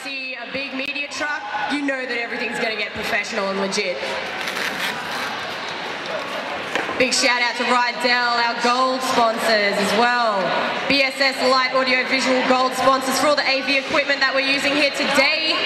See a big media truck, you know that everything's going to get professional and legit. Big shout out to Rydell, our gold sponsors as well. BSS Light Audio Visual gold sponsors for all the AV equipment that we're using here today.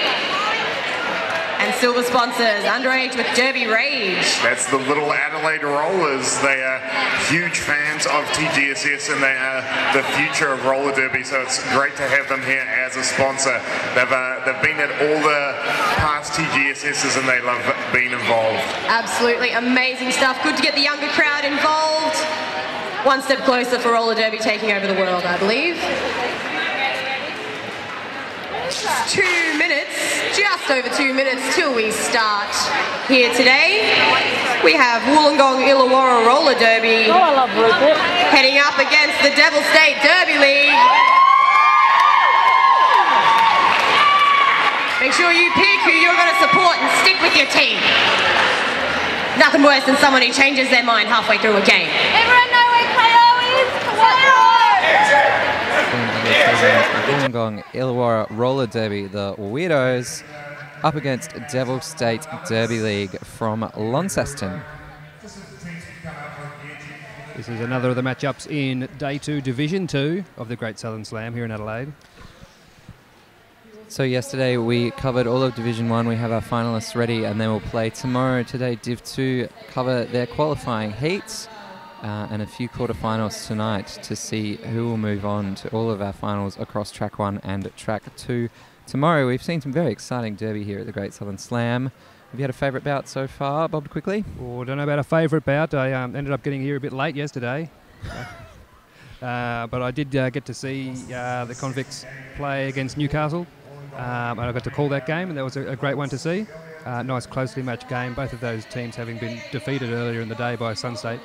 And silver sponsors, Underage with Derby Rage. That's the Little Adelaide Rollers. They are huge fans of TGSS and they are the future of roller derby, so it's great to have them here as a sponsor. They've been at all the past TGSSs and they love being involved. Absolutely amazing stuff. Good to get the younger crowd involved. One step closer for roller derby taking over the world, I believe. 2 minutes, just over 2 minutes till we start here today. We have Wollongong Illawarra Roller Derby heading up against the Devil State Derby League. Make sure you pick who you're going to support and stick with your team. Nothing worse than someone who changes their mind halfway through a game. Everyone know where KO is? Wollongong Illawarra Roller Derby, the Weirdos up against Devil State Derby League from Launceston. This is another of the matchups in Day 2, Division 2 of the Great Southern Slam here in Adelaide. So yesterday we covered all of Division 1. We have our finalists ready and then we'll play tomorrow. Today Div 2 cover their qualifying heats. And a few quarterfinals tonight to see who will move on to all of our finals across Track 1 and Track 2 tomorrow. We've seen some very exciting derby here at the Great Southern Slam. Have you had a favourite bout so far, Bob, quickly? Oh, I don't know about a favourite bout. I ended up getting here a bit late yesterday. But I did get to see the Convicts play against Newcastle. And I got to call that game, and that was a great one to see. Nice, closely matched game. Both of those teams having been defeated earlier in the day by Sun State.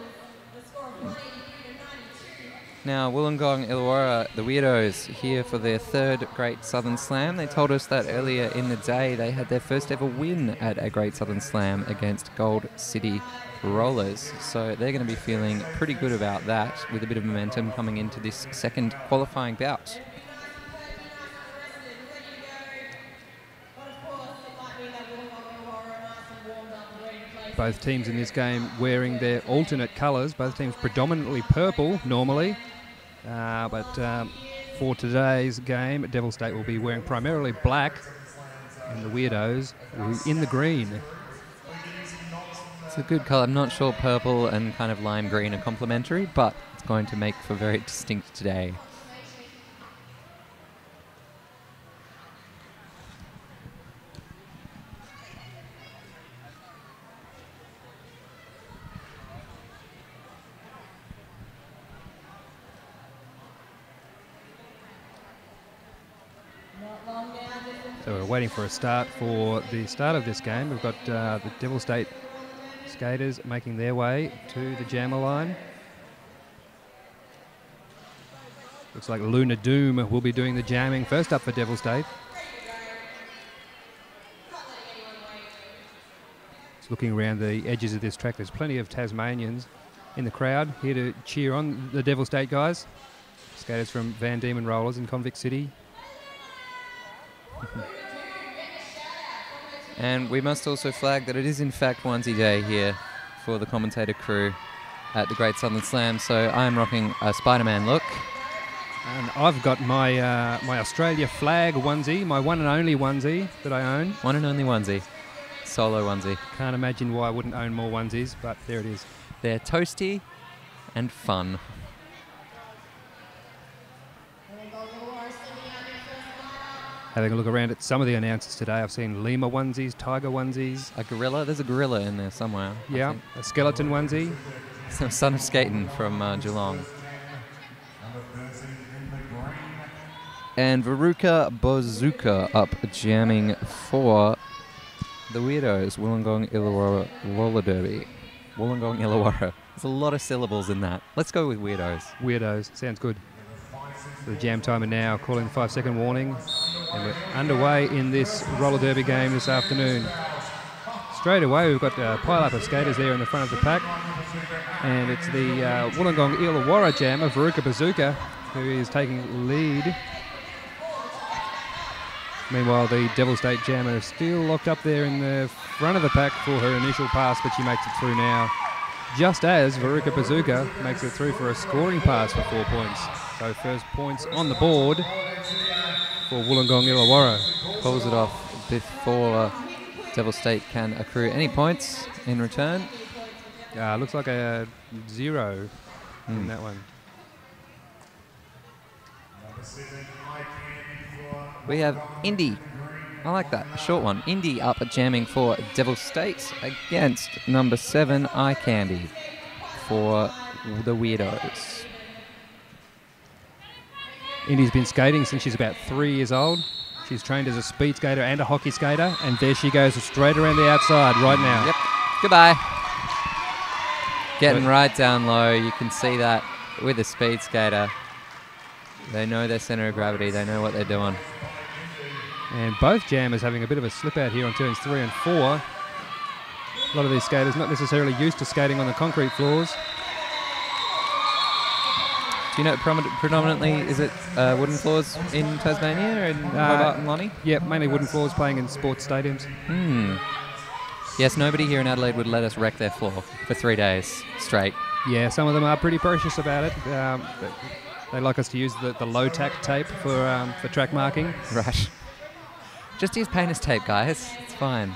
Now, Wollongong Illawarra, the Weirdos, here for their third Great Southern Slam. They told us that earlier in the day they had their first ever win at a Great Southern Slam against Gold City Rollers. So they're going to be feeling pretty good about that with a bit of momentum coming into this second qualifying bout. Both teams in this game wearing their alternate colours. Both teams predominantly purple normally. But for today's game, Devil State will be wearing primarily black. And the Weirdos will be in the green. It's a good colour. I'm not sure purple and kind of lime green are complementary, but it's going to make for very distinct today. So we're waiting for a start for the start of this game. We've got the Devil State skaters making their way to the jammer line. Looks like Luna Doom will be doing the jamming first up for Devil State. Just looking around the edges of this track, there's plenty of Tasmanians in the crowd here to cheer on the Devil State guys. Skaters from Van Diemen Rollers in Convict City. And we must also flag that it is in fact onesie day here for the commentator crew at the Great Southern Slam. So I'm rocking a Spider-Man look. And I've got my my Australia flag onesie, my one and only onesie that I own. One and only onesie. Solo onesie. Can't imagine why I wouldn't own more onesies, but there it is. They're toasty and fun. Having a look around at some of the announcers today, I've seen lemur onesies, tiger onesies. A gorilla? There's a gorilla in there somewhere. Yeah, a skeleton onesie. Son of Skaten from Geelong. And Veruca Bozuka up jamming for the Weirdos, Wollongong Illawarra Roller Derby. Wollongong Illawarra. There's a lot of syllables in that. Let's go with Weirdos. Weirdos, sounds good. So the jam timer now calling the 5-second warning. And we're underway in this roller derby game this afternoon. Straight away, we've got a pile-up of skaters there in the front of the pack. And it's the Wollongong Illawarra jammer, Veruca Bazooka, who is taking lead. Meanwhile, the Devil State Jammer is still locked up there in the front of the pack for her initial pass, but she makes it through now. Just as Veruca Bazooka makes it through for a scoring pass for 4 points. So first points on the board for Wollongong Illawarra. Pulls it off before Devil State can accrue any points in return. Looks like a 0 in that one. We have Indy. I like that. A short one. Indy up jamming for Devil State against number 7, Eye Candy for the Weirdos. Indy's been skating since she's about 3 years old. She's trained as a speed skater and a hockey skater, and there she goes straight around the outside right now. Yep. Goodbye. Getting right down low. You can see that with a speed skater. They know their center of gravity. They know what they're doing. And both jammers having a bit of a slip out here on turns 3 and 4. A lot of these skaters not necessarily used to skating on the concrete floors. Do you know predominantly is it wooden floors in Tasmania and Hobart and Lonnie? Yeah, mainly wooden floors playing in sports stadiums. Yes, nobody here in Adelaide would let us wreck their floor for 3 days straight. Yeah, some of them are pretty precious about it. They like us to use the low-tack tape for track marking. Right. Just use painter's tape, guys. It's fine.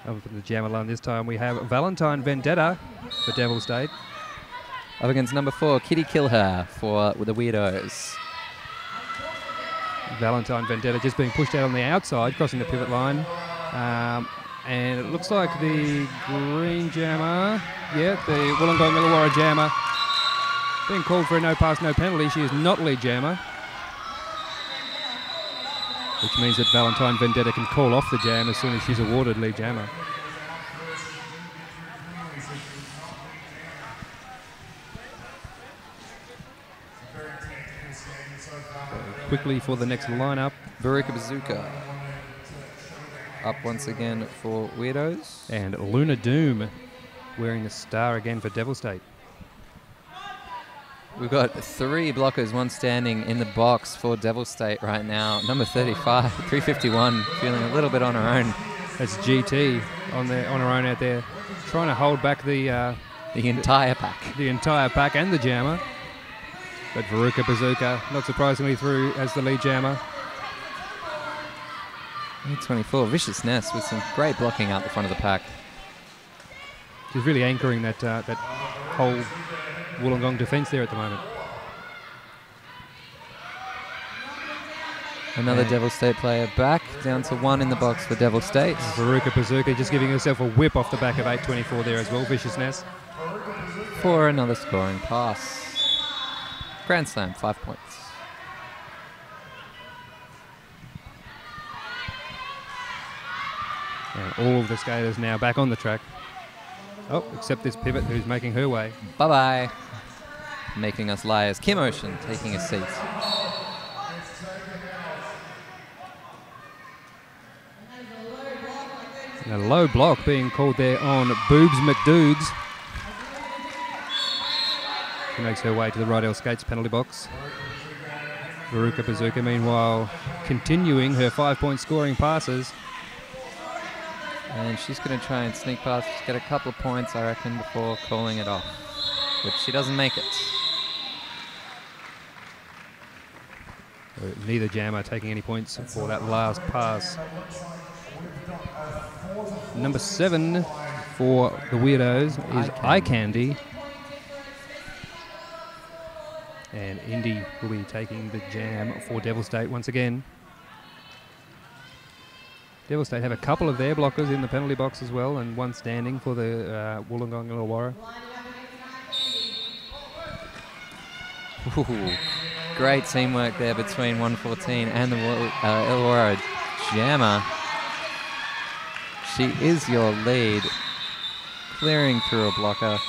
Over from the jammer line this time, we have Valentine Vendetta for Devil State. Up against number 4, Kitty Kill Her for the Weirdos. Valentine Vendetta just being pushed out on the outside, crossing the pivot line. And it looks like the green jammer, the Wollongong Illawarra jammer, being called for a no pass, no penalty. She is not lead jammer, which means that Valentine Vendetta can call off the jam as soon as she's awarded lead jammer. Quickly for the next lineup. Veruca Bazooka up once again for Weirdos. And Luna Doom wearing the star again for Devil State. We've got 3 blockers, one standing in the box for Devil State right now. Number 35, 351, feeling a little bit on her own. That's GT on her own out there, trying to hold back the entire pack. The entire pack and the jammer. But Veruca Bazooka, not surprisingly, through as the lead jammer. 24, Vicious Nest with some great blocking out the front of the pack. She's really anchoring that whole Wollongong defence there at the moment. Another Devil State player back, down to 1 in the box for Devil State. Veruca Bazooka just giving herself a whip off the back of 824 there as well, Vicious Nest. For another scoring pass. Grand Slam, 5 points. And all of the skaters now back on the track. Oh, except this pivot who's making her way. Bye-bye. Making us liars. Kim Ocean taking a seat. And a low block being called there on Boobs McDoogs. She makes her way to the Rydell Skates penalty box. Veruca Bazooka, meanwhile, continuing her 5-point scoring passes. And she's going to try and sneak past, get a couple of points, I reckon, before calling it off. But she doesn't make it. Neither jammer taking any points for that last pass. Number 7 for the Weirdos is Eye Candy. And Indy will be taking the jam for Devil State once again. Devil State have a couple of their blockers in the penalty box as well, and one standing for the Wollongong Illawarra. Great teamwork there between 114 and the Illawarra jammer. She is your lead, clearing through a blocker.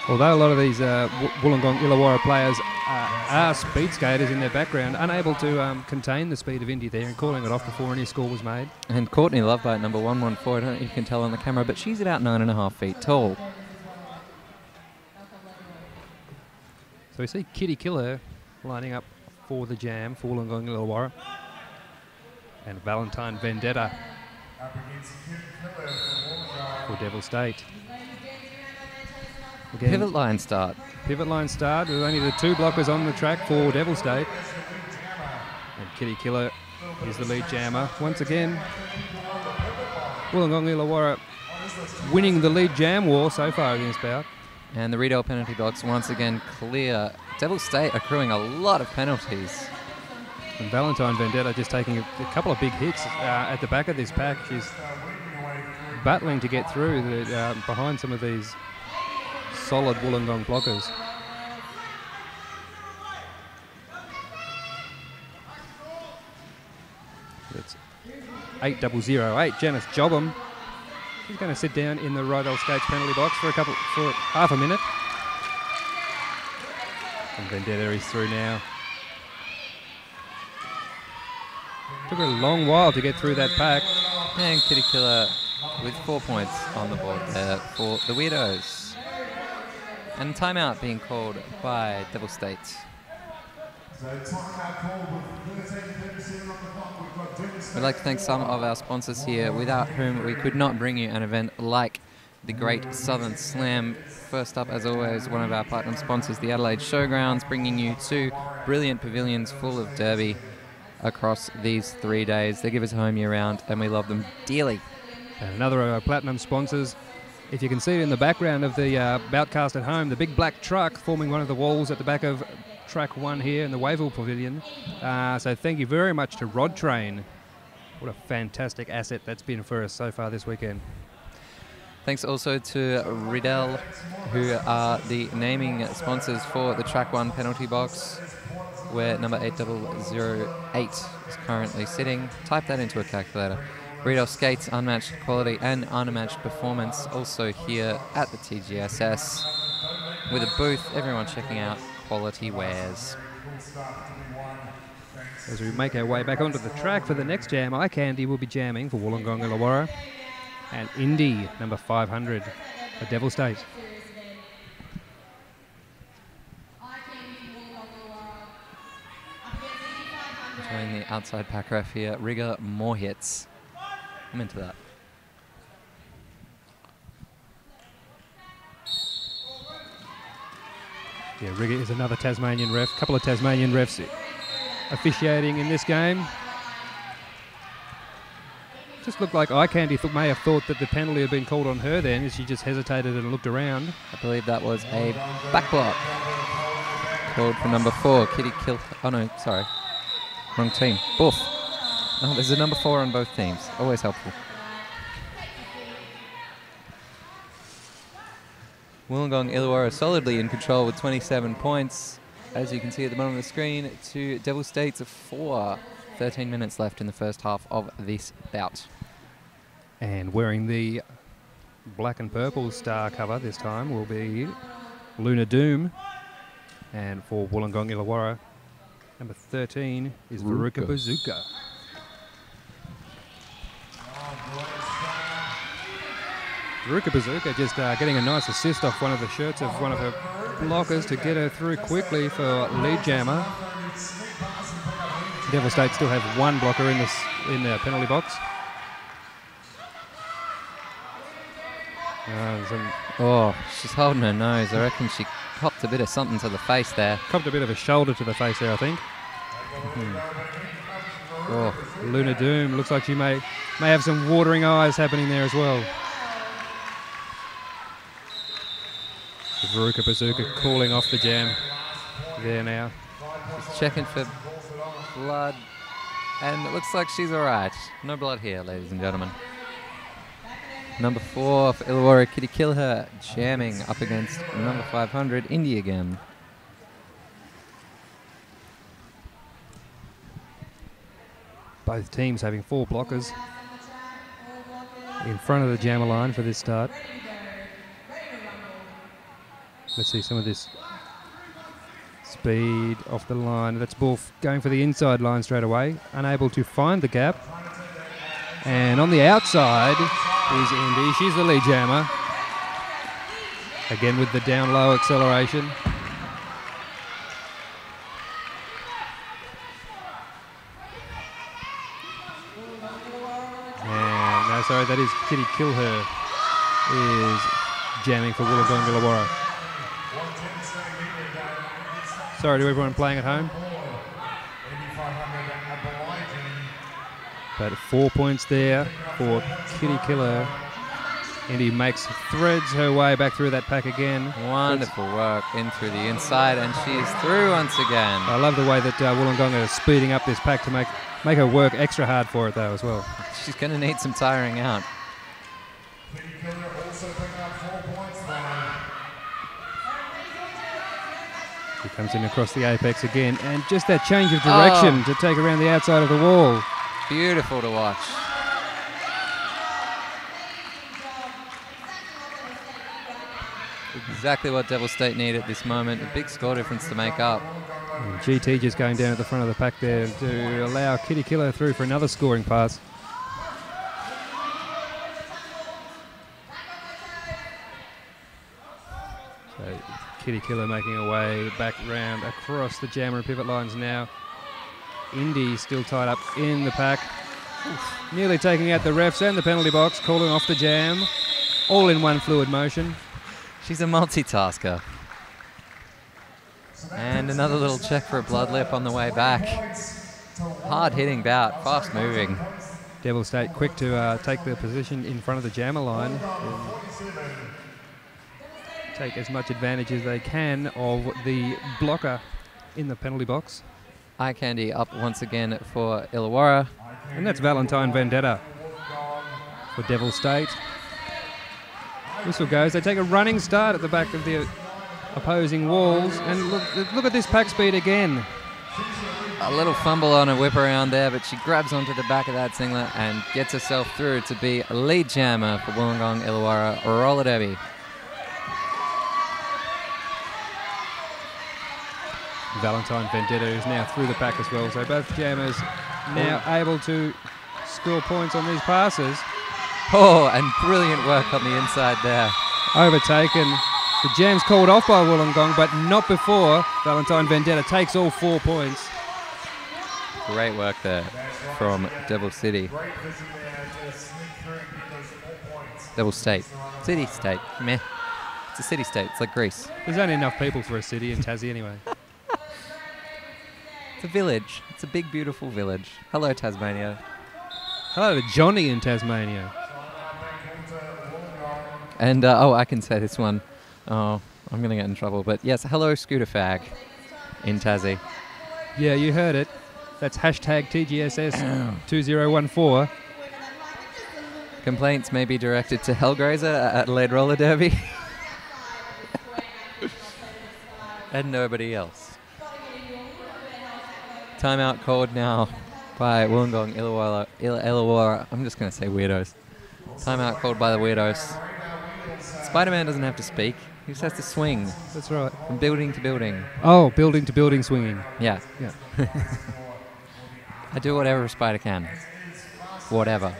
Although a lot of these Wollongong Illawarra players are speed skaters in their background, unable to contain the speed of Indy there and calling it off before any score was made. And Courtney Lovebite, number 114, I don't know if you can tell on the camera, but she's about 9.5 feet tall. So we see Kitty Killer lining up for the jam for Wollongong Illawarra. And Valentine Vendetta for Devil State. Again, Pivot line start. pivot line start with only the 2 blockers on the track for Devil State. And Kitty Killer is the lead jammer. Once again, Wollongong Illawarra winning the lead jam war so far in this bout. And the Riedel penalty box once again clear. Devil State accruing a lot of penalties. And Valentine Vendetta just taking a couple of big hits at the back of this pack. She's battling to get through behind some of these solid Wollongong blockers. It's 8-0-0-8. Janice Jobham. She's going to sit down in the Riedel Skates penalty box for half a minute. And Vendetta is through now. Took her a long while to get through that pack. And Kitty Killer with 4 points on the board there for the Weirdos. And timeout being called by Devil State. We'd like to thank some of our sponsors here, without whom we could not bring you an event like the Great Southern Slam. First up, as always, one of our platinum sponsors, the Adelaide Showgrounds, bringing you 2 brilliant pavilions full of derby across these 3 days. They give us a home year-round, and we love them dearly. And another of our platinum sponsors, if you can see it in the background of the boutcast at home, the big black truck forming one of the walls at the back of track 1 here in the Wavell Pavilion. So thank you very much to Rod Train. What a fantastic asset that's been for us so far this weekend. Thanks also to Riedel, who are the naming sponsors for the track 1 penalty box, where number 8008 is currently sitting. Type that into a calculator. Riedel Skates, unmatched quality and unmatched performance, also here at the TGSS with a booth. Everyone checking out quality wares. As we make our way back onto the track for the next jam, Eye Candy will be jamming for Wollongong Illawarra, and Indy, number 500 for Devil State. Join the outside pack ref here. Rigger, more hits. I'm into that. Yeah, Rigger is another Tasmanian ref. A couple of Tasmanian refs officiating in this game. Just looked like Eye Candy may have thought that the penalty had been called on her then, as she just hesitated and looked around. I believe that was a back block called for number 4. Kitty Kill. Oh no, sorry. Wrong team. Boof. Oh, there's a number 4 on both teams. Always helpful. Wollongong Illawarra solidly in control with 27 points. As you can see at the bottom of the screen, to Devil State's 4. 13 minutes left in the first half of this bout. And wearing the black and purple star cover this time will be Luna Doom. And for Wollongong Illawarra, number 13 is Veruca Bazooka. Veruca Bazooka just getting a nice assist off one of the shirts of one of her blockers to get her through quickly for lead jammer. Devil State still have 1 blocker in their penalty box. Oh, she's holding her nose. I reckon she copped a bit of something to the face there. Copped a bit of a shoulder to the face there, I think. Oh, Luna Doom looks like she may have some watering eyes happening there as well. Veruca Bazooka calling off the jam there now. She's checking for blood, and it looks like she's all right. No blood here, ladies and gentlemen. Number 4 for Illawarra, Kitty Killer, jamming up against number 500, Indy again. Both teams having 4 blockers in front of the jammer line for this start. Let's see some of this speed off the line. That's Wolf going for the inside line straight away, unable to find the gap. And on the outside is Indy. She's the lead jammer. Again with the down low acceleration. sorry, that is Kitty Kilher, is jamming for Wollongong Illawarra. Sorry to everyone playing at home. But 4 points there for Kitty Kilher. Indy threads her way back through that pack again. Wonderful work in through the inside, and she is through once again. I love the way that Wollongong are speeding up this pack to make her work extra hard for it though as well. She's going to need some tiring out. He comes in across the apex again, and just that change of direction to take around the outside of the wall. Beautiful to watch. Exactly what Devil State need at this moment. A big score difference to make up. And GT just going down at the front of the pack there to allow Kitty Kilher through for another scoring pass. So Kitty Kilher making her way back round across the jammer and pivot lines now. Indy still tied up in the pack. Nearly taking out the refs and the penalty box, calling off the jam. All in one fluid motion. She's a multitasker. And another little check for a blood lip on the way back. Hard hitting bout, fast moving. Devil State quick to take the position in front of the jammer line. Take as much advantage as they can of the blocker in the penalty box. Eye candy up once again for Illawarra. And that's Valentine Vendetta for Devil State. Whistle goes. They take a running start at the back of the opposing walls. And look at this pack speed again. A little fumble on a whip around there, but she grabs onto the back of that singlet and gets herself through to be a lead jammer for Wollongong Illawarra roller derby. Valentine Vendetta is now through the pack as well. So both jammers now able to score points on these passes. Oh, and brilliant work on the inside there. Overtaken. The jam's called off by Wollongong, but not before Valentine Vendetta takes all 4 points. Great work there from Devil City. Devil State. City State. Meh. It's a city state. It's like Greece. There's only enough people for a city in Tassie anyway. It's a village. It's a big, beautiful village. Hello, Tasmania. Hello to Johnny in Tasmania. And, I can say this one. Oh, I'm going to get in trouble. But yes, hello, Scooter Fag in Tassie. Yeah, you heard it. That's hashtag TGSS2014. Complaints may be directed to Hellgrazer at Adelaide Roller Derby. And nobody else. Timeout called now by Wollongong Illawarra. I'm just going to say weirdos. Timeout called by the weirdos. Spider-Man doesn't have to speak. He just has to swing. That's right. From building to building. Oh, building to building swinging. Yeah. Yeah. I do whatever a spider can. Whatever.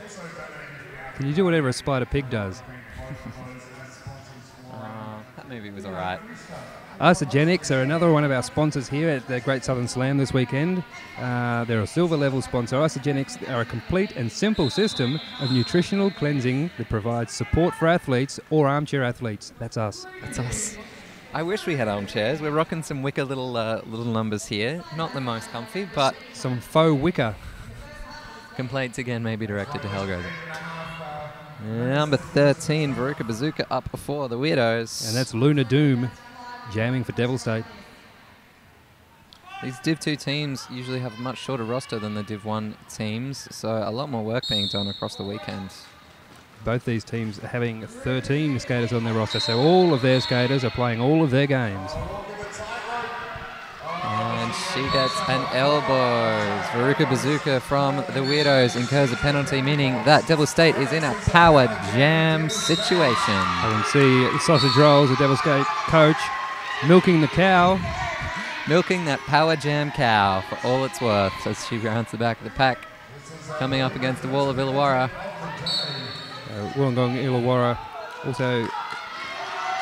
Can you do whatever a spider pig does? That movie was alright. Arcegenics are another one of our sponsors here at the Great Southern Slam this weekend. They're a silver level sponsor. Arcegenics are a complete and simple system of nutritional cleansing that provides support for athletes or armchair athletes. That's us. That's us. I wish we had armchairs. We're rocking some wicker little numbers here. Not the most comfy, but some faux wicker. Complaints again may be directed to Hellgrazer. Number 13, Veruca Bazooka up for the Weirdos. And that's Luna Doom jamming for Devil State. These Div 2 teams usually have a much shorter roster than the Div 1 teams, so a lot more work being done across the weekend. Both these teams are having 13 skaters on their roster, so all of their skaters are playing all of their games. And she gets an elbows. Veruca Bazooka from the Weirdos incurs a penalty, meaning that Devil State is in a power jam situation. I can see the sausage rolls, the Devil State coach, milking the cow. Milking that power jam cow for all it's worth as she rounds the back of the pack. Coming up against the wall of Illawarra. Wollongong Illawarra also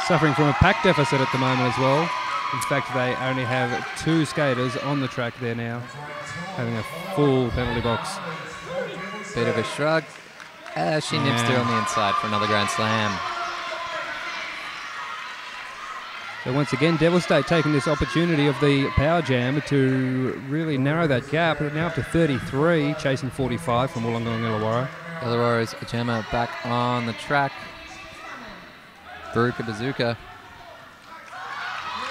suffering from a pack deficit at the moment as well. In fact, they only have 2 skaters on the track there now, having a full penalty box. Bit of a shrug. She nips through on the inside for another grand slam. So once again, Devil State taking this opportunity of the power jam to really narrow that gap. We're now up to 33, chasing 45 from Wollongong Illawarra. Illawarra's jammer back on the track. Baruka Bazooka.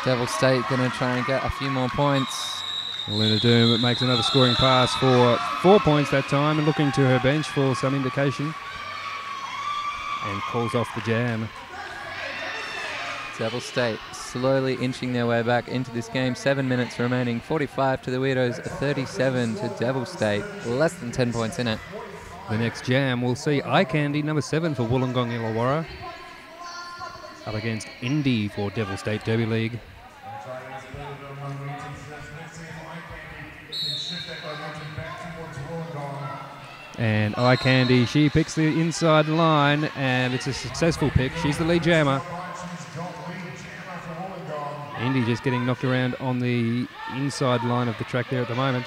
Devil State going to try and get a few more points. Luna Doom makes another scoring pass for 4 points that time and looking to her bench for some indication. And calls off the jam. Devil State slowly inching their way back into this game. 7 minutes remaining. 45 to the Weirdos, 37 to Devil State. Less than 10 points in it. The next jam we'll see Eye Candy, number 7 for Wollongong Illawarra, up against Indy for Devil State Derby League. And Eye Candy, she picks the inside line, and it's a successful pick. She's the lead jammer. Indy just getting knocked around on the inside line of the track there at the moment.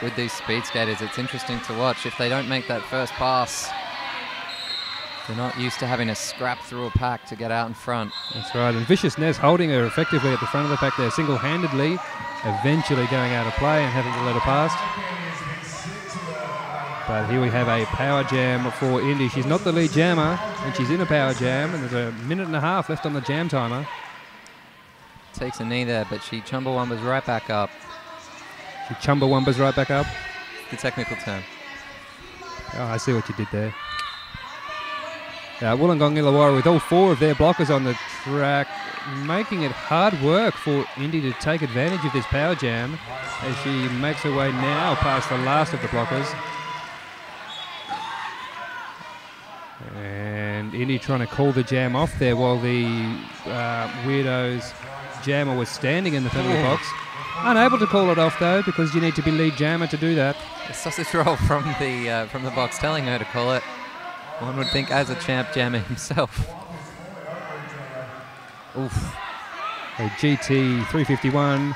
With these speed skaters, it's interesting to watch. If they don't make that first pass, they're not used to having to scrap through a pack to get out in front. That's right, and Vicious Nez holding her effectively at the front of the pack there, single-handedly, eventually going out of play and having to let her past. But here we have a power jam for Indy. She's not the lead jammer, and she's in a power jam, and there's a minute and a half left on the jam timer. Takes a knee there, but she Chumbawamba's right back up. She Chumbawamba's right back up? The technical term. Oh, I see what you did there. Wollongong Illawarra with all 4 of their blockers on the track, making it hard work for Indy to take advantage of this power jam as she makes her way now past the last of the blockers. And Indy trying to call the jam off there while the Weirdos jammer was standing in the penalty box. Unable to call it off though, because you need to be lead jammer to do that. A sausage roll from the box telling her to call it. One would think as a champ jammer himself. Oof. A GT 351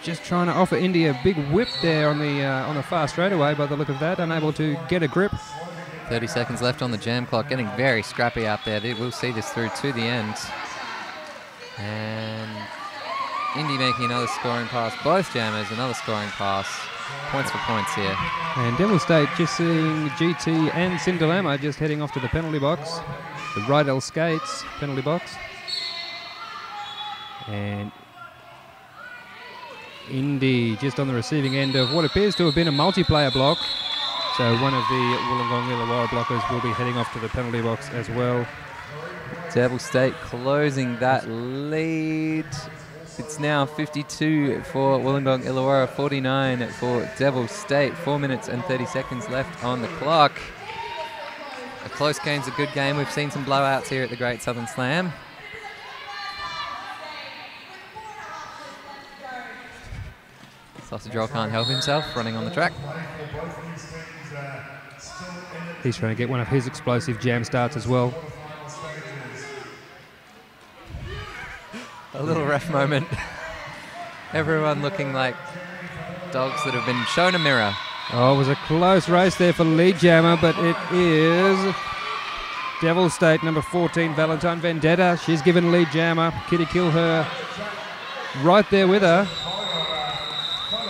just trying to offer Indy a big whip there on the far straightaway by the look of that, unable to get a grip. 30 seconds left on the jam clock, getting very scrappy out there. We'll see this through to the end. And Indy making another scoring pass. Both jammers, another scoring pass. Points for points here. And Devil State just seeing GT and Cinderella just heading off to the penalty box. The Rydell Skates penalty box. And Indy just on the receiving end of what appears to have been a multiplayer block. So one of the Wollongong Illawarra blockers will be heading off to the penalty box as well. Devil State closing that lead. It's now 52 for Wollongong Illawarra, 49 for Devil State. 4 minutes and 30 seconds left on the clock. A close game's a good game. We've seen some blowouts here at the Great Southern Slam. Sausage Roll can't help himself, running on the track. He's trying to get one of his explosive jam starts as well. A little ref moment. Everyone looking like dogs that have been shown a mirror. Oh, it was a close race there for lead jammer, but it is Devil State, number 14, Valentine Vendetta. She's given lead jammer Kitty Kill her right there with her.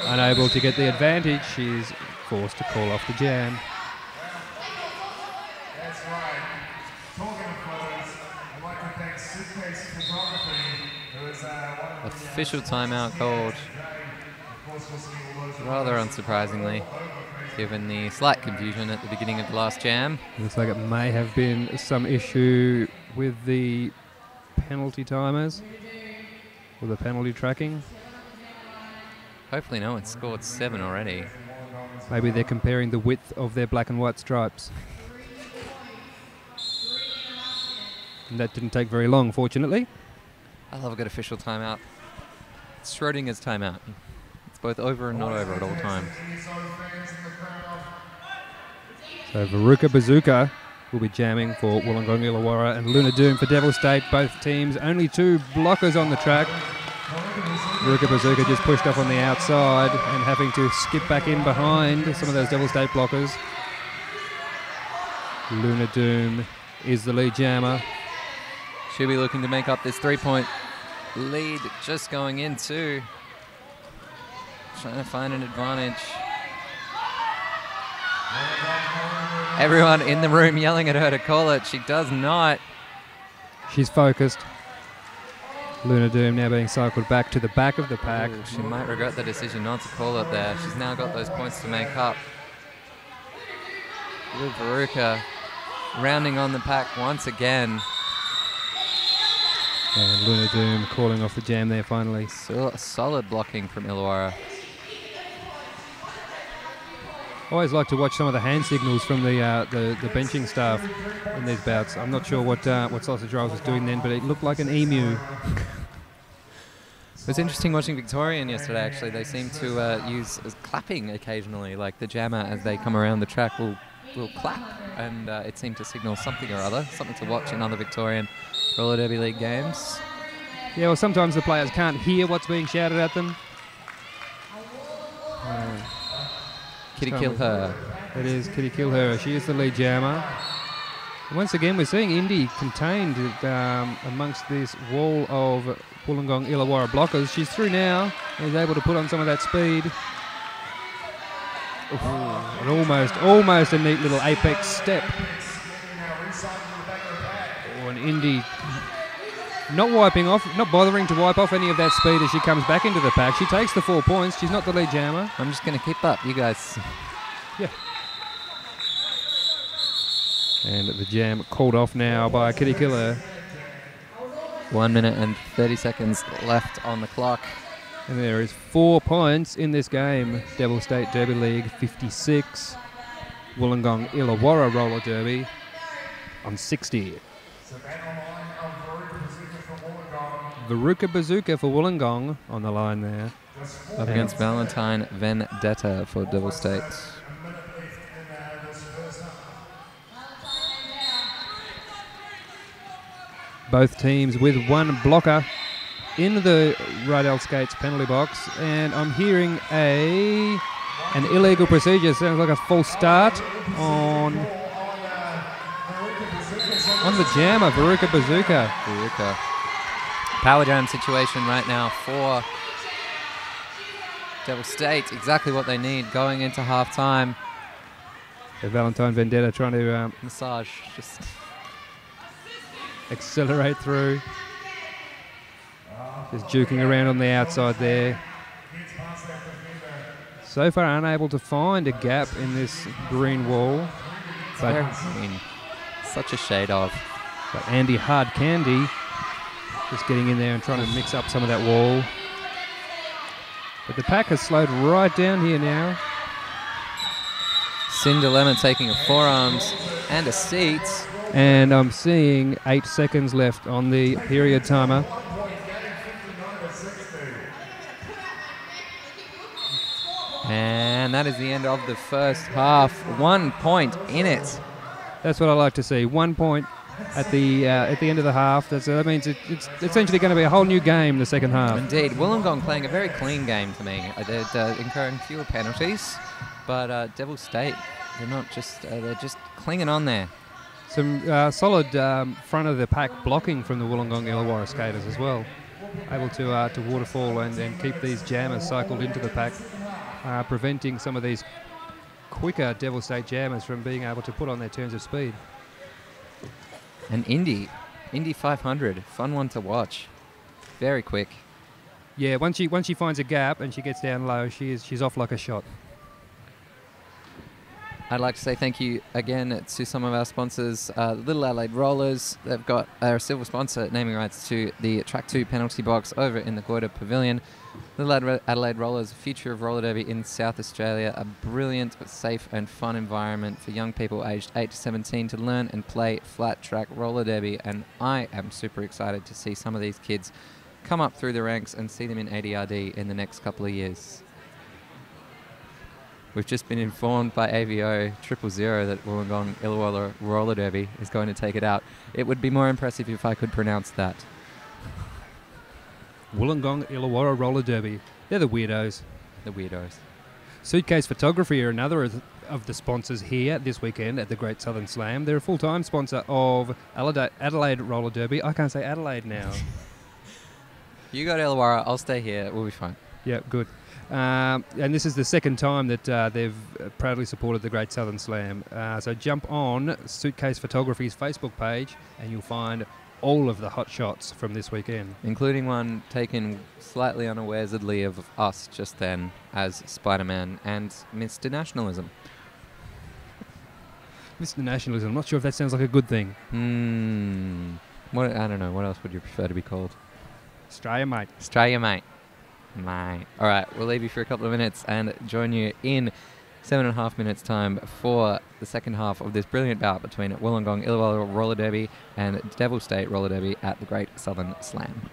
Unable to get the advantage, she's forced to call off the jam. Official timeout called, rather unsurprisingly, given the slight confusion at the beginning of the last jam. Looks like it may have been some issue with the penalty timers, or the penalty tracking. Hopefully no one scored 7 already. Maybe they're comparing the width of their black and white stripes. And that didn't take very long, fortunately. I love a good official timeout. It's Schrodinger's timeout. It's both over and not over at all times. So Veruca Bazooka will be jamming for Wollongong Illawarra and Luna Doom for Devil State. Both teams, only 2 blockers on the track. Veruca Bazooka just pushed off on the outside and having to skip back in behind some of those Devil State blockers. Luna Doom is the lead jammer. She'll be looking to make up this 3-point lead, just going in too. Trying to find an advantage. Everyone in the room yelling at her to call it. She does not. She's focused. Luna Doom now being cycled back to the back of the pack. Ooh, she might regret the decision not to call it there. She's now got those points to make up. With Veruca rounding on the pack once again. And Luna Doom calling off the jam there finally. So, solid blocking from Illawarra. Always like to watch some of the hand signals from the benching staff in these bouts. I'm not sure what Sausage Rolls was doing then, but it looked like an emu. It was interesting watching Victorian yesterday, actually. They seem to use clapping occasionally, like the jammer as they come around the track will clap, and it seemed to signal something or other, something to watch in other Victorian Roller Derby League games. Yeah, well, sometimes the players can't hear what's being shouted at them. Kitty Kill Her. It is Kitty Kill Her. She is the lead jammer. And once again, we're seeing Indy contained amongst this wall of Wollongong Illawarra blockers. She's through now and is able to put on some of that speed. And almost a neat little apex step. Oh, and Indy not bothering to wipe off any of that speed as she comes back into the pack. She takes the 4 points. She's not the lead jammer. I'm just going to keep up, you guys. Yeah. And the jam called off now by Kitty Killer. 1 minute and 30 seconds left on the clock. And there is 4 points in this game. Devil State Derby League 56. Wollongong Illawarra Roller Derby on 60. Veruca Bazooka for Wollongong on the line there. Up against Valentine Vendetta for Devil State. Both teams with one blocker in the Rydell Skates penalty box, and I'm hearing an illegal procedure. Sounds like a false start on the jammer, Veruca Bazooka. Veruca. Power jam situation right now for Devil State. Exactly what they need going into half time. Valentine Vendetta trying to massage, just accelerate through. Just juking around on the outside there. So far unable to find a gap in this green wall. But green. Such a shade of. But Andy Hard Candy just getting in there and trying to mix up some of that wall. But the pack has slowed right down here now. Cinderella taking a forearms and a seat. And I'm seeing 8 seconds left on the period timer. And that is the end of the first half. 1 point in it. That's what I like to see. 1 point at the end of the half. That means it's essentially going to be a whole new game in the second half. Indeed. Wollongong playing a very clean game to me. They're incurring fewer penalties, but Devil State, they're just clinging on there. Some solid front of the pack blocking from the Wollongong Illawarra skaters as well. Able to waterfall and keep these jammers cycled into the pack, preventing some of these quicker Devil State jammers from being able to put on their turns of speed. And Indy 500, fun one to watch. Very quick. Yeah, once she finds a gap and she gets down low, she's off like a shot. I'd like to say thank you again to some of our sponsors, Little Adelaide Rollers. They've got a silver sponsor naming rights to the Track 2 penalty box over in the Goyder Pavilion. Little Adelaide Rollers, future of roller derby in South Australia, a brilliant, safe and fun environment for young people aged 8 to 17 to learn and play flat track roller derby. And I am super excited to see some of these kids come up through the ranks and see them in ADRD in the next couple of years. We've just been informed by AVO 000 that Wollongong Illawarra Roller Derby is going to take it out. It would be more impressive if I could pronounce that. Wollongong Illawarra Roller Derby. They're the weirdos. The weirdos. Suitcase Photography are another of the sponsors here this weekend at the Great Southern Slam. They're a full-time sponsor of Adelaide Roller Derby. I can't say Adelaide now. You go to Illawarra, I'll stay here. We'll be fine. Yeah, good. And this is the second time that they've proudly supported the Great Southern Slam. So jump on Suitcase Photography's Facebook page and you'll find all of the hot shots from this weekend. Including one taken slightly unawaresedly of us just then as Spider-Man and Mr. Nationalism. Mr. Nationalism, I'm not sure if that sounds like a good thing. I don't know. What else would you prefer to be called? Australia, mate. Australia, mate. Mate. All right, we'll leave you for a couple of minutes and join you in 7.5 minutes time for the second half of this brilliant bout between Wollongong Illawarra Roller Derby and Devil State Roller Derby at the Great Southern Slam.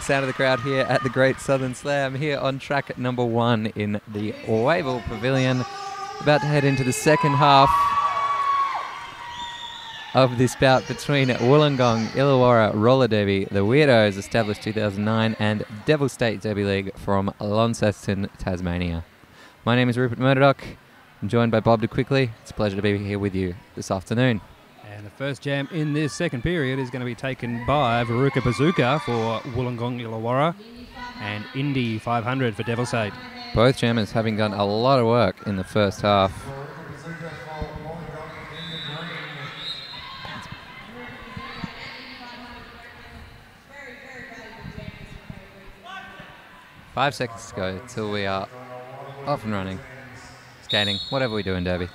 sound of the crowd here at the Great Southern Slam, here on track number 1 in the Wavell Pavilion. About to head into the second half of this bout between Wollongong Illawarra Roller Derby, the Weirdos, established 2009, and Devil State Derby League from Launceston, Tasmania. My name is Rupert Murdoch. I'm joined by Bob de Quickly. It's a pleasure to be here with you this afternoon. And the first jam in this second period is going to be taken by Veruca Bazooka for Wollongong Illawarra and Indy 500 for Devil State. Both jammers having done a lot of work in the first half. Five seconds to go till we are off and running, skating, whatever we do in Derby.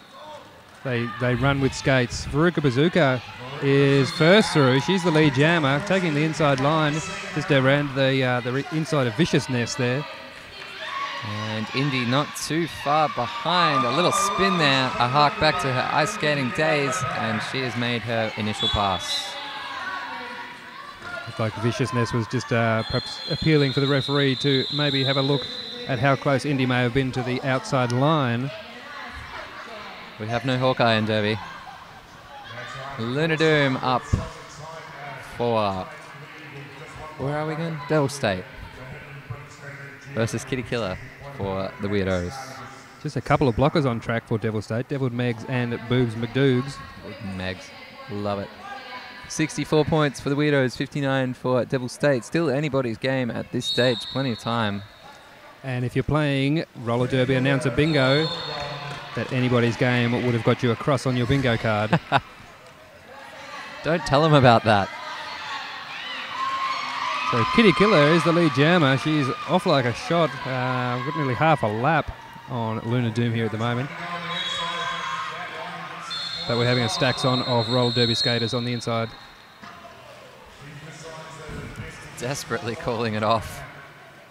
They run with skates. Veruca Bazooka is first through. She's the lead jammer, taking the inside line just around the inside of Viciousness there. And Indy not too far behind. A little spin there, a hark back to her ice skating days, and she has made her initial pass. Looked like Viciousness was just perhaps appealing for the referee to maybe have a look at how close Indy may have been to the outside line. We have no Hawkeye in Derby. Luna Doom up for... where are we again? Devil State versus Kitty Killer for the Weirdos. Just a couple of blockers on track for Devil State. Devil Megs and Boobs McDoogs. Megs, love it. 64 points for the Weirdos, 59 for Devil State. Still anybody's game at this stage, plenty of time. And if you're playing Roller Derby Announcer Bingo, that anybody's game would have got you a cross on your bingo card. Don't tell them about that. So Kitty Killer is the lead jammer. She's off like a shot. We've got nearly half a lap on Luna Doom here at the moment. But we're having a stacks on of roller derby skaters on the inside. Desperately calling it off.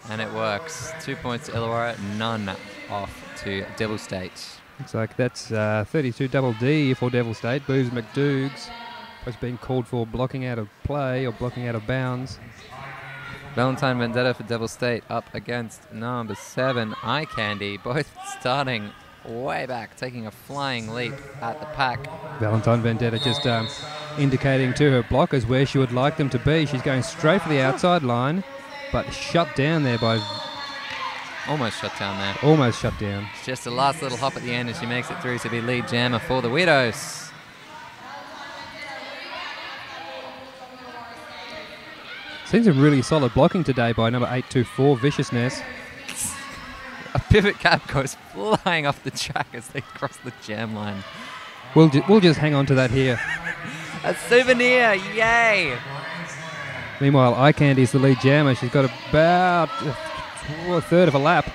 And it works. 2 points to Illawarra, none off to Devil State. Looks like that's 32 double D for Devil State. Boobs McDoogs was being called for blocking out of play or blocking out of bounds. Valentine Vendetta for Devil State up against number 7, Eye Candy. Both starting way back, taking a flying leap at the pack. Valentine Vendetta just indicating to her blockers where she would like them to be. She's going straight for the outside line, but shut down there by... almost shut down there. Almost shut down. It's just a last little hop at the end and she makes it through to be lead jammer for the Weirdos. Seems a really solid blocking today by number 824, Viciousness. A pivot cap goes flying off the track as they cross the jam line. We'll just hang on to that here. A souvenir, yay! Meanwhile, Eye Candy's the lead jammer. She's got about a third of a lap.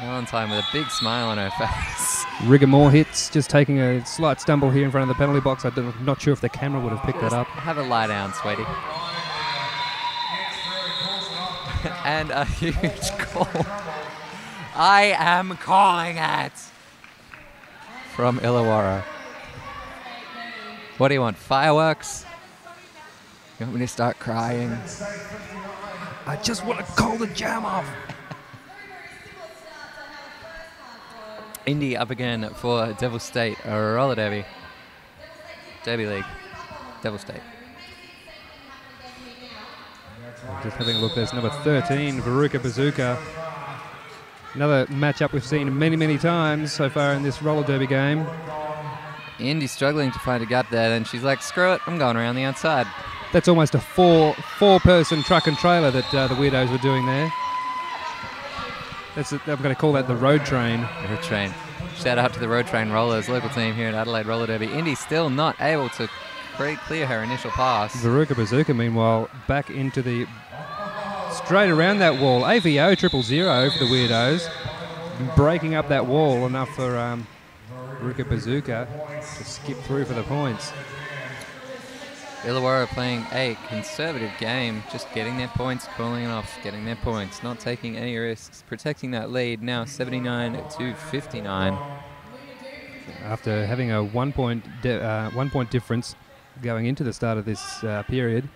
Valentine with a big smile on her face. Rigor Moore hits, just taking a slight stumble here in front of the penalty box. I'm not sure if the camera would have picked that up. Have a lie down, sweetie. And a huge call. I am calling it! From Illawarra. What do you want, fireworks? You want me to start crying? I just want to call the jam off. Indy up again for Devil State, Roller Derby. Derby League, Devil State. Just having a look, there's number 13, Veruca Bazooka. Another matchup we've seen many, many times so far in this roller derby game. Indy's struggling to find a gap there, and she's like, screw it, I'm going around the outside. That's almost a four-person truck and trailer that the Weirdos were doing there. I'm going to call that the road train. Road train. Shout out to the Road Train Rollers, local team here at Adelaide Roller Derby. Indy still not able to clear her initial pass. Veruca Bazooka, meanwhile, back into the... straight around that wall. AVO 000 for the Weirdos. Breaking up that wall enough for Veruca Bazooka to skip through for the points. Illawarra playing a conservative game, just getting their points, calling it off, getting their points, not taking any risks, protecting that lead, now 79 to 59. After having a 1 point difference going into the start of this period,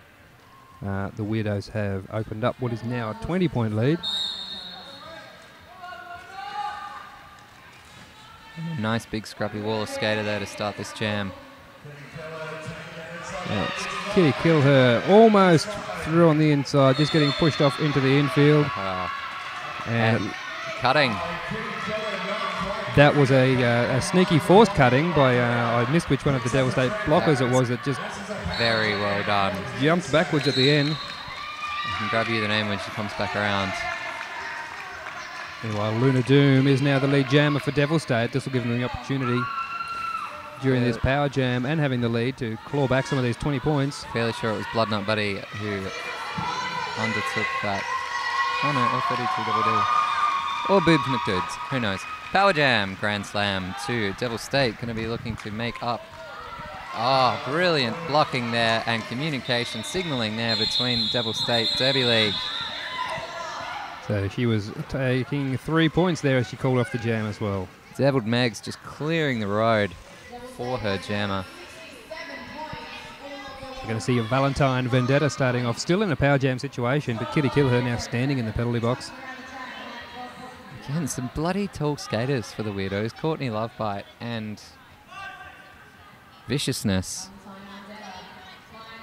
the Weirdos have opened up what is now a 20-point lead. Nice big scrappy wall skater there to start this jam. It's Kitty Kilher almost through on the inside, just getting pushed off into the infield. And cutting. That was a sneaky forced cutting by, I missed which one of the Devil State blockers it was that just very well done. Jumped backwards at the end. I can grab you the name when she comes back around. Meanwhile, Luna Doom is now the lead jammer for Devil State. This will give them the opportunity during this power jam and having the lead to claw back some of these 20 points. Fairly sure it was Bloodnut Buddy who undertook that. Oh no, L32 or Boobs McDudes, who knows. Power jam, Grand Slam 2. Devil State going to be looking to make up. Oh, brilliant blocking there and communication signalling there between Devil State Derby League. So she was taking 3 points there as she called off the jam as well. Deviled Megs just clearing the road for her jammer. We're going to see a Valentine Vendetta starting off, still in a power jam situation, but Kitty Kilher now standing in the penalty box. Again, some bloody tall skaters for the Weirdos. Courtney Lovebite and Viciousness.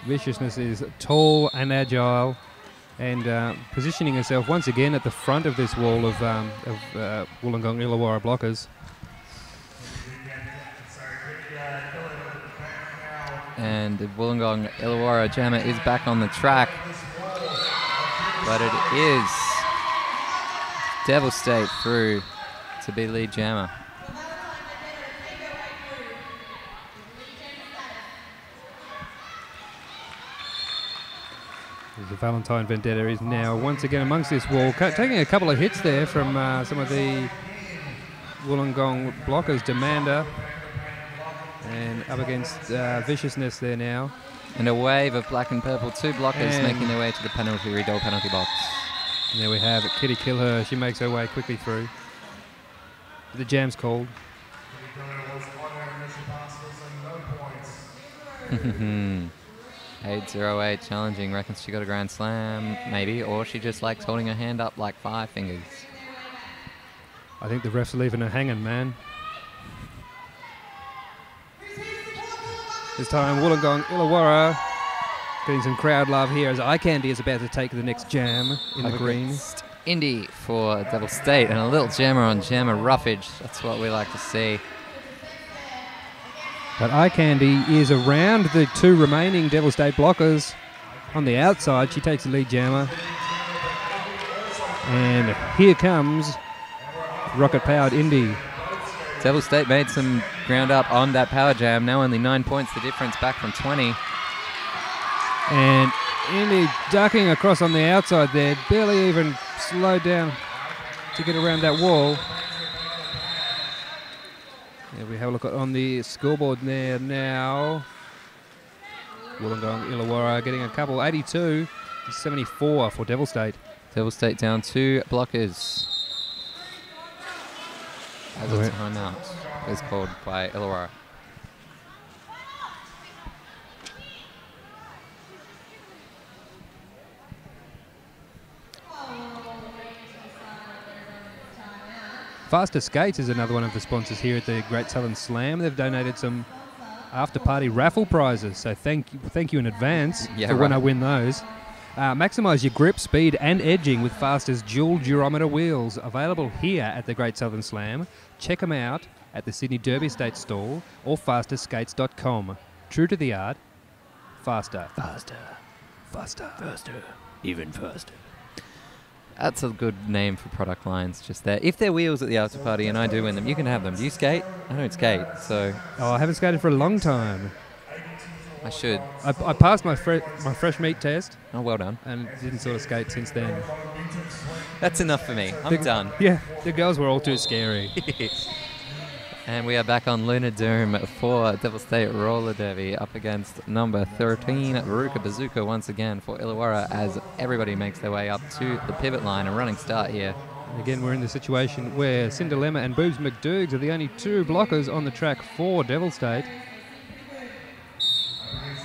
Viciousness is tall and agile and positioning herself once again at the front of this wall of Wollongong Illawarra blockers. And the Wollongong Illawarra jammer is back on the track. But it is Devil State through to be lead jammer. The Valentine Vendetta is now once again amongst this wall, taking a couple of hits there from some of the Wollongong blockers. Demander and up against Viciousness there now. And a wave of black and purple, 2 blockers And making their way to the Rideau penalty box. And there we have it, Kitty Kilher. She makes her way quickly through. The jam's called. 808 challenging, reckons she got a Grand Slam, maybe, or she just likes holding her hand up like 5 fingers. I think the ref's leaving her hanging, man. This time, Wollongong Illawarra getting some crowd love here as Eye Candy is about to take the next jam in the green. Indy for Devil State and a little jammer on jammer roughage. That's what we like to see. But Eye Candy is around the 2 remaining Devil State blockers. On the outside, she takes the lead jammer. And here comes rocket-powered Indy. Devil State made some ground up on that power jam. Now only 9 points, the difference back from 20. And Indy ducking across on the outside there, barely even slowed down to get around that wall. Yeah, we have a look on the scoreboard there now. Wollongong Illawarra getting a couple, 82, 74 for Devil State. Devil State down 2 blockers. As a timeout is called by Illawarra. Faster Skates is another one of the sponsors here at the Great Southern Slam. They've donated some after-party raffle prizes, so thank you in advance for when I win those. Maximise your grip, speed and edging with Faster's dual durometer wheels. Available here at the Great Southern Slam. Check them out at the Sydney Derby State stall or fasterskates.com. True to the art, faster. Faster. Faster. Faster. Even faster. That's a good name for product lines just there. If they're wheels at the after party and I do win them, you can have them. Do you skate? I don't skate, so... Oh, I haven't skated for a long time. I should. I passed my fresh meat test. Oh, well done. And didn't sort of skate since then. That's enough for me. I'm done. Yeah, the girls were all too scary. And we are back on Luna Doom for Devil State Roller Derby up against number 13, Ruka Bazooka once again for Illawarra as everybody makes their way up to the pivot line. A running start here. Again, we're in the situation where Cinderlemma and Boobs McDougs are the only 2 blockers on the track for Devil State.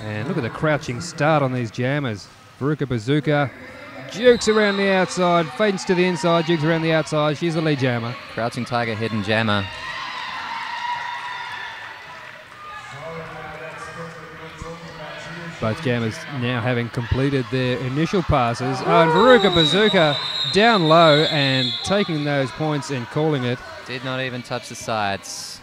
And look at the crouching start on these jammers. Veruca Bazooka jukes around the outside, feints to the inside, jukes around the outside. She's the lead jammer. Crouching Tiger, hidden jammer. Both jammers now having completed their initial passes. Oh, and Veruca Bazooka down low and taking those points and calling it. Did not even touch the sides.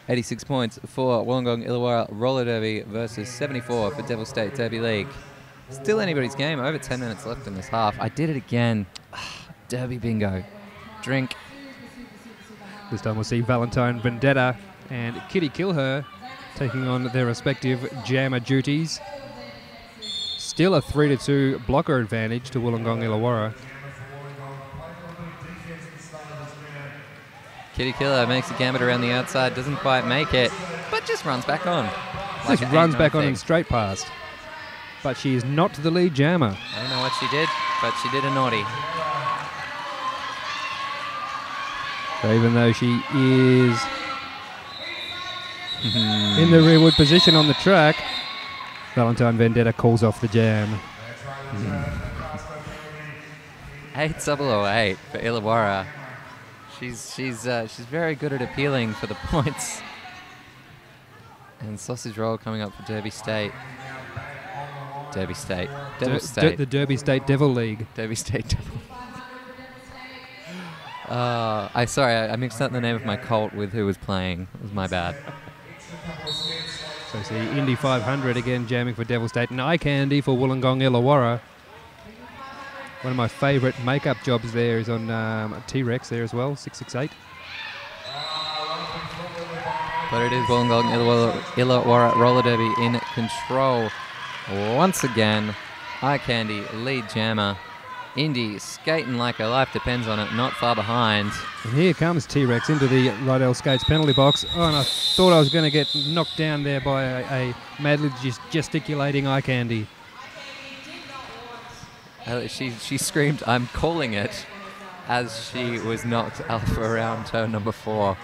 86 points for Wollongong Illawarra Roller Derby versus 74 for Devil State Derby League. Still anybody's game. Over 10 minutes left in this half. I did it again. Derby bingo. Drink. This time we'll see Valentine Vendetta and Kitty Kilher taking on their respective jammer duties. Still a 3-2 blocker advantage to Wollongong Illawarra. Kitty Killer makes a gambit around the outside, doesn't quite make it, but just runs back on. Just runs back on and straight past. But she is not the lead jammer. I don't know what she did, but she did a naughty. So even though she is in the rearward position on the track, Valentine Vendetta calls off the jam. 8-0-8 for Illawarra. She's very good at appealing for the points. And sausage roll coming up for Derby State. Derby State. Devil State. The Derby State Devil League. Derby State Devil. I mixed up the name of my cult with who was playing. It was my bad. So see Indy 500 again jamming for Devil State and Eye Candy for Wollongong Illawarra. One of my favourite makeup jobs there is on T-Rex there as well, 668. But it is Wollongong Illawarra Roller Derby in control. Once again, Eye Candy, lead jammer. Indy skating like her life depends on it, not far behind. And here comes T-Rex into the Rydell Skates penalty box. Oh, and I thought I was going to get knocked down there by a madly gesticulating Eye Candy. She screamed, "I'm calling it," as she was knocked alpha around turn number 4.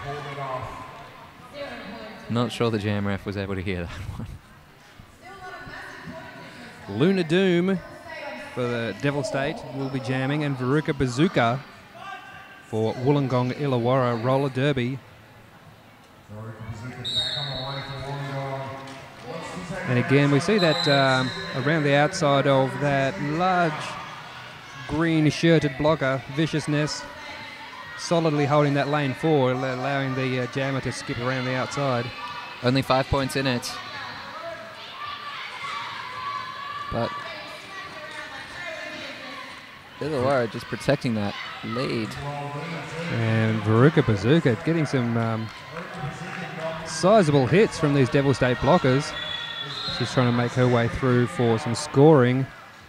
Not sure the jam ref was able to hear that one. Luna Doom for the Devil State will be jamming, and Veruca Bazooka for Wollongong Illawarra Roller Derby. And again, we see that around the outside of that large green shirted blocker, Viciousness, solidly holding that lane 4, allowing the jammer to skip around the outside. Only 5 points in it. But Illawarra just protecting that lead. And Veruca Bazooka getting some sizable hits from these Devil State blockers. She's trying to make her way through for some scoring.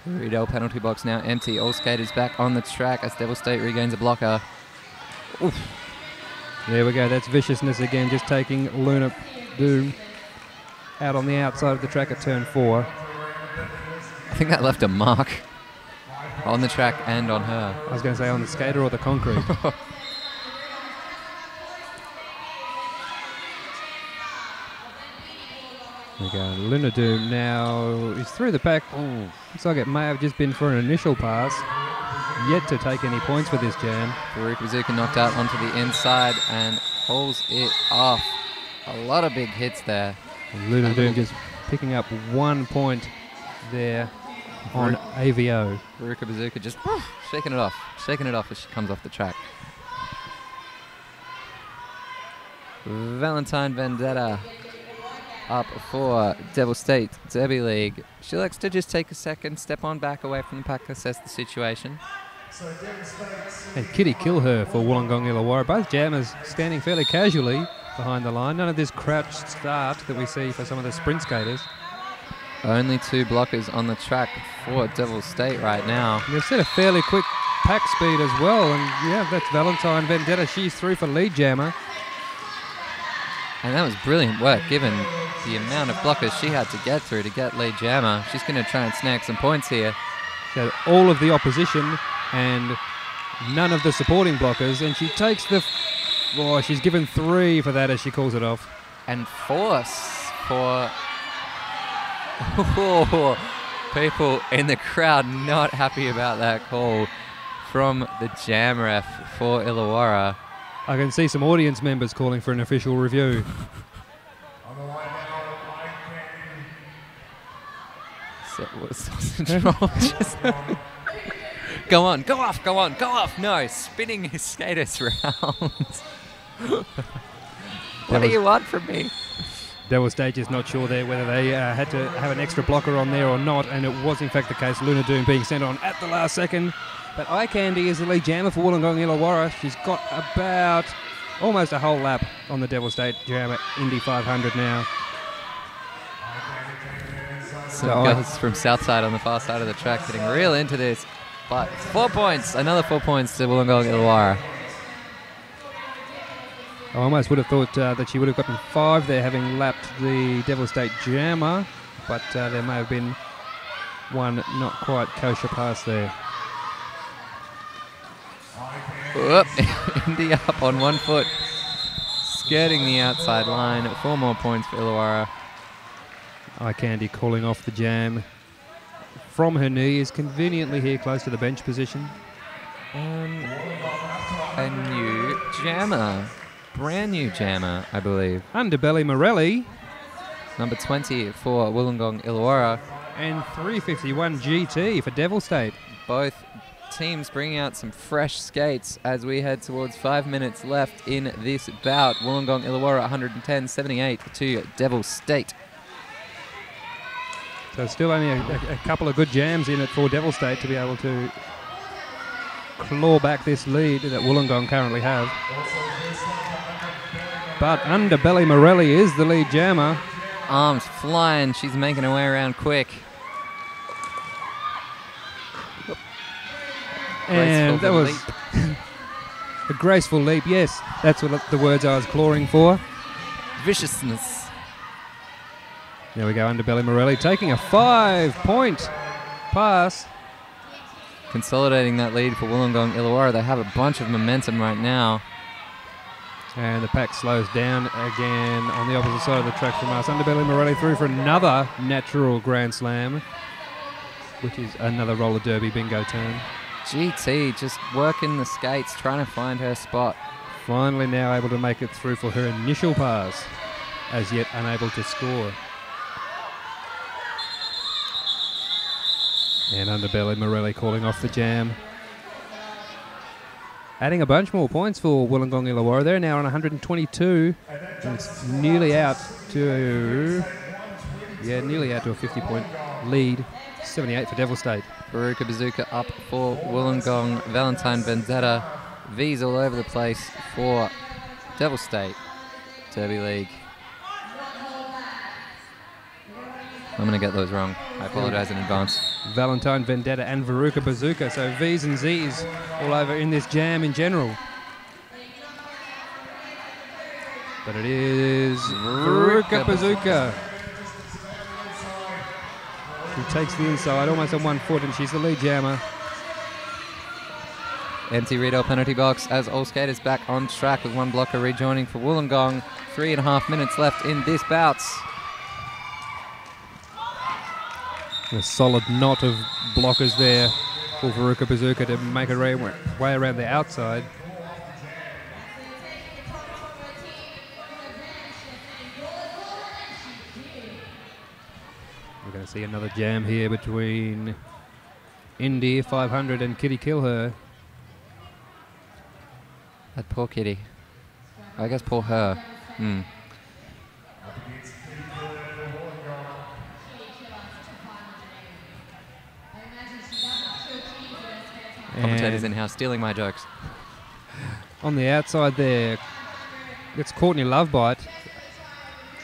Rydell penalty box now empty. All skaters back on the track as Devil State regains a blocker. Oof. There we go. That's Viciousness again, just taking Luna Doom out on the outside of the track at turn 4. I think that left a mark on the track and on her. I was going to say on the skater or the concrete. There we go. Luna Doom now is through the pack. Ooh. Looks like it may have just been for an initial pass. Yet to take any points for this jam. Veruca Bazooka knocked out onto the inside and pulls it off. A lot of big hits there. And Luna Doom just picking up 1 point there on AVO. Veruca Bazooka just shaking it off as she comes off the track. Valentine Vendetta up for Devil State Derby League. She likes to just take a second, step on back away from the pack, assess the situation. And Kitty Kilher for Wollongong Illawarra. Both jammers standing fairly casually behind the line. None of this crouched start that we see for some of the sprint skaters. Only 2 blockers on the track for Devil State right now. And they've set a fairly quick pack speed as well. And yeah, that's Valentine Vendetta. She's through for lead jammer. And that was brilliant work given the amount of blockers she had to get through to get lead jammer. She's going to try and snag some points here. So all of the opposition and none of the supporting blockers. And she takes the... she's given 3 for that as she calls it off. And force for Oh, people in the crowd not happy about that call from the jam ref for Illawarra. I can see some audience members calling for an official review. So, sausage roll just go on, go off, go on, go off. No, spinning his skaters round. What do you want from me? Devil State just not sure there whether they had to have an extra blocker on there or not, and it was in fact the case. Luna Doom being sent on at the last second. But Eye Candy is the lead jammer for Wollongong Illawarra. She's got about almost a whole lap on the Devil State jammer Indy 500 now. Some girls from Southside on the far side of the track getting real into this. But 4 points, another 4 points to Wollongong Illawarra. I almost would have thought that she would have gotten 5 there, having lapped the Devil State jammer, but there may have been one not quite kosher pass there. Whoop. Indy up on 1 foot, skirting the outside line. 4 more points for Illawarra. Eye Candy calling off the jam from her knee, is conveniently here close to the bench position. A new jammer. Brand new jammer, I believe. Underbelly Morelli. Number 20 for Wollongong Illawarra. And 351 GT for Devil State. Both teams bringing out some fresh skates as we head towards 5 minutes left in this bout. Wollongong Illawarra 110-78 to Devil State. So still only a couple of good jams in it for Devil State to be able to claw back this lead that Wollongong currently have. But Underbelly Morelli is the lead jammer. Arms flying, she's making her way around quick. And that was a graceful leap, yes. That's what the words I was clawing for. Viciousness. There we go, Underbelly Morelli taking a 5-point pass. Consolidating that lead for Wollongong Illawarra. They have a bunch of momentum right now. And the pack slows down again on the opposite side of the track from us. Underbelly Morelli through for another natural Grand Slam, which is another roller derby bingo turn. GT just working the skates, trying to find her spot. Finally now able to make it through for her initial pass, as yet unable to score. And Underbelly Morelli calling off the jam. Adding a bunch more points for Wollongong Illawarra. They're now on 122. And it's nearly out to a 50-point lead. 78 for Devil State. Veruca Bazooka up for Wollongong. Valentine Vendetta. V's all over the place for Devil State. Derby League. I'm going to get those wrong. I apologize in advance. Valentine Vendetta and Veruca Bazooka. So V's and Z's all over in this jam in general. But it is Veruca Bazooka. She takes the inside almost on 1 foot, and she's the lead jammer. Empty Riedel penalty box as all skaters back on track with one blocker rejoining for Wollongong. 3.5 minutes left in this bout. A solid knot of blockers there for Veruca Bazooka to make her way around the outside. We're going to see another jam here between Indy 500 and Kitty Kilher. That poor Kitty. I guess poor her. Commentators in-house stealing my jokes. On the outside there, it's Courtney Lovebite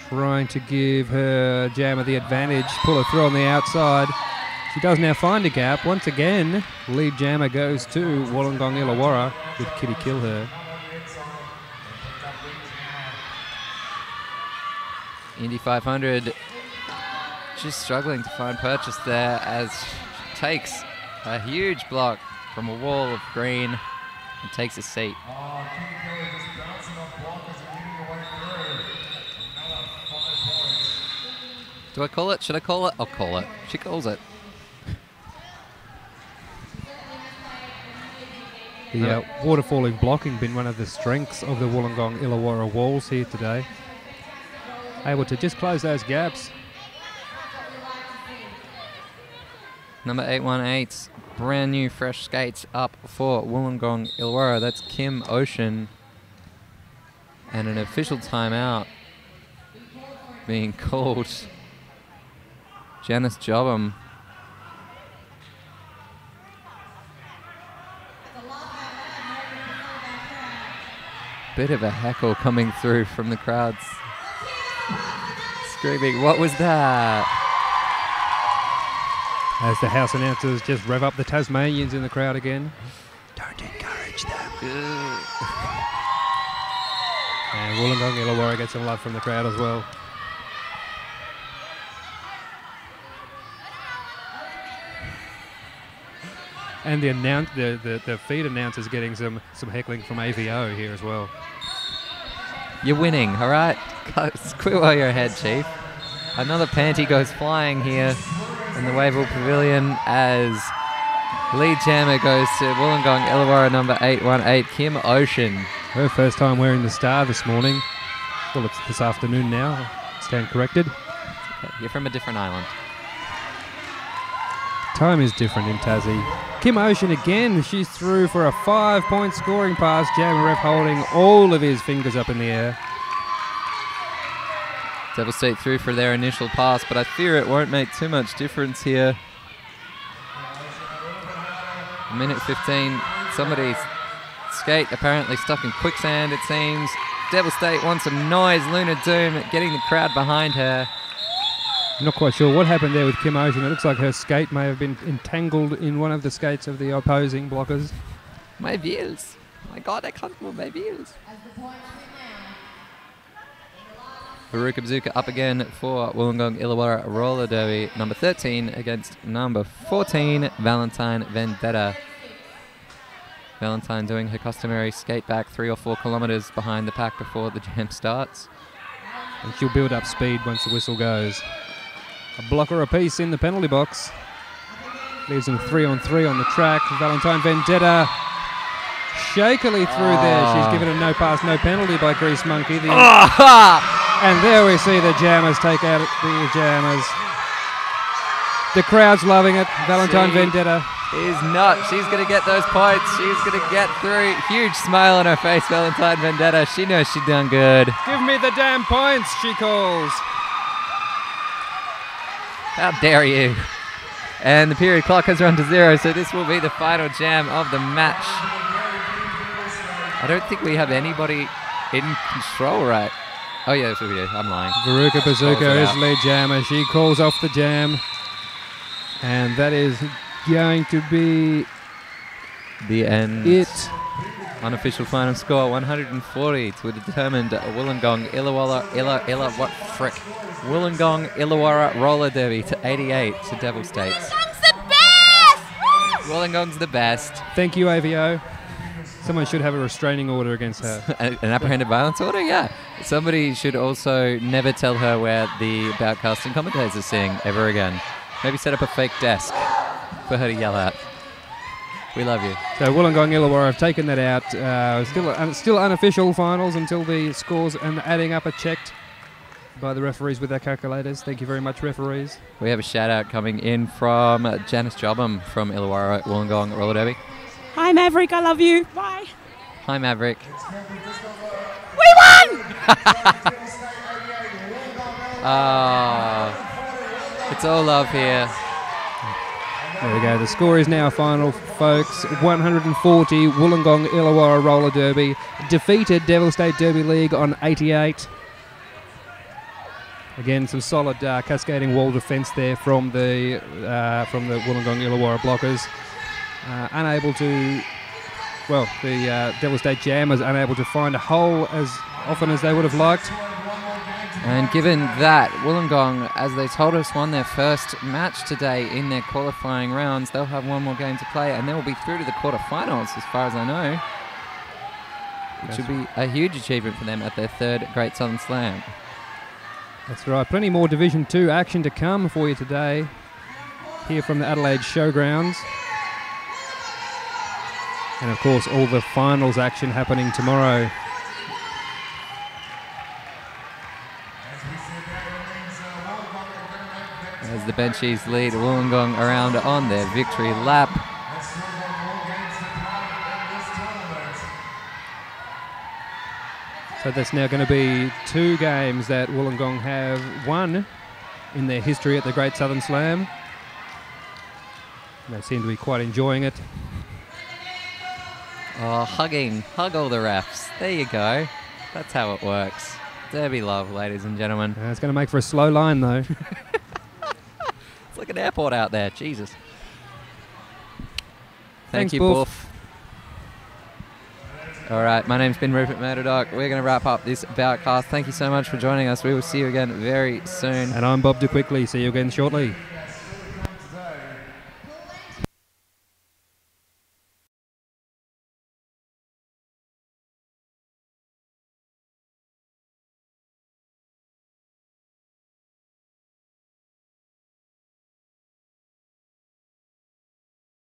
trying to give her jammer the advantage, pull her through on the outside. She does now find a gap. Once again, lead jammer goes to Wollongong Illawarra with Kitty Kilher. Indy 500 just struggling to find purchase there as she takes a huge block from a wall of green and takes a seat. Do I call it? Should I call it? I'll call it. She calls it. The waterfalling blocking been one of the strengths of the Wollongong Illawarra walls here today. Able to just close those gaps. Number 818, brand new fresh skates up for Wollongong Illawarra. That's Kim Ocean. And an official timeout being called. Janice Jobham. Bit of a heckle coming through from the crowds. Screaming, what was that? As the house announcers just rev up the Tasmanians in the crowd again. Don't encourage them. And Wollongong Illawarra gets some love from the crowd as well. And the feed announcer's getting some heckling from AVO here as well. You're winning, all right? Quit while you're ahead, Chief. Another panty goes flying here in the Wavell Pavilion as lead jammer goes to Wollongong Illawarra number 818, Kim Ocean. Her first time wearing the star this morning. Well, it's this afternoon now. Stand corrected. Okay. You're from a different island. Time is different in Tassie. Kim Ocean again, she's through for a 5-point scoring pass. Jammer ref holding all of his fingers up in the air. Devil State through for their initial pass, but I fear it won't make too much difference here. Minute 15, somebody's skate apparently stuck in quicksand, it seems. Devil State wants some noise. Luna Doom getting the crowd behind her. I'm not quite sure what happened there with Kim Ocean. It looks like her skate may have been entangled in one of the skates of the opposing blockers. My wheels. My God, I can't move my wheels. Veruca Bazooka up again for Wollongong Illawarra roller derby. Number 13 against number 14, Valentine Vendetta. Valentine doing her customary skate back 3 or 4 kilometres behind the pack before the jam starts. And she'll build up speed once the whistle goes. A blocker apiece in the penalty box. Leaves them 3-on-3 on the track. Valentine Vendetta shakily through there. She's given a no pass, no penalty by Grease Monkey. And there we see the jammers take out the jammers. The crowd's loving it. Valentine Vendetta is nuts. She's going to get those points. She's going to get through. Huge smile on her face, Valentine Vendetta. She knows she's done good. Give me the damn points, she calls. How dare you? And the period clock has run to 0, so this will be the final jam of the match. I don't think we have anybody in control, right? Oh yeah, that's what we do. I'm lying. Veruca Bazooka is lead jammer. She calls off the jam. And that is going to be the end. It. Unofficial final score 140 to a determined Wollongong Wollongong Illawarra roller derby to 88 to Devil State. Wollongong's the best! Wollongong's the best. Thank you, AVO. Someone should have a restraining order against her. An apprehended violence order? Yeah. Somebody should also never tell her where the Boutcasting commentators sing ever again. Maybe set up a fake desk for her to yell at. We love you. So Wollongong Illawarra have taken that out. Still unofficial finals until the scores and the adding up are checked by the referees with their calculators. Thank you very much, referees. We have a shout out coming in from Janice Jobham from Illawarra Wollongong Roller Derby. Hi Maverick, I love you. Bye. Hi Maverick. We won! It's all love here. There we go. The score is now final, folks. 140 Wollongong Illawarra Roller Derby defeated Devil State Derby League on 88. Again, some solid cascading wall defence there from the Wollongong Illawarra blockers. Unable to, well, the Devil State Jammers unable to find a hole as often as they would have liked. And given that Wollongong, as they told us, won their first match today in their qualifying rounds, they'll have one more game to play and they will be through to the quarterfinals as far as I know. It should be a huge achievement for them at their third Great Southern Slam. That's right. Plenty more Division 2 action to come for you today here from the Adelaide Showgrounds. And of course, all the finals action happening tomorrow. As the Benchies lead Wollongong around on their victory lap. So that's now going to be 2 games that Wollongong have won in their history at the Great Southern Slam. They seem to be quite enjoying it. Oh, hug all the refs. There you go. That's how it works. Derby love, ladies and gentlemen. It's going to make for a slow line, though. It's like an airport out there. Jesus. Thank Thanks, you, Boof. Boof. All right, my name's been Rupert Murdoch. We're going to wrap up this boutcast. Thank you so much for joining us. We will see you again very soon. And I'm Bob De Quickly. See you again shortly.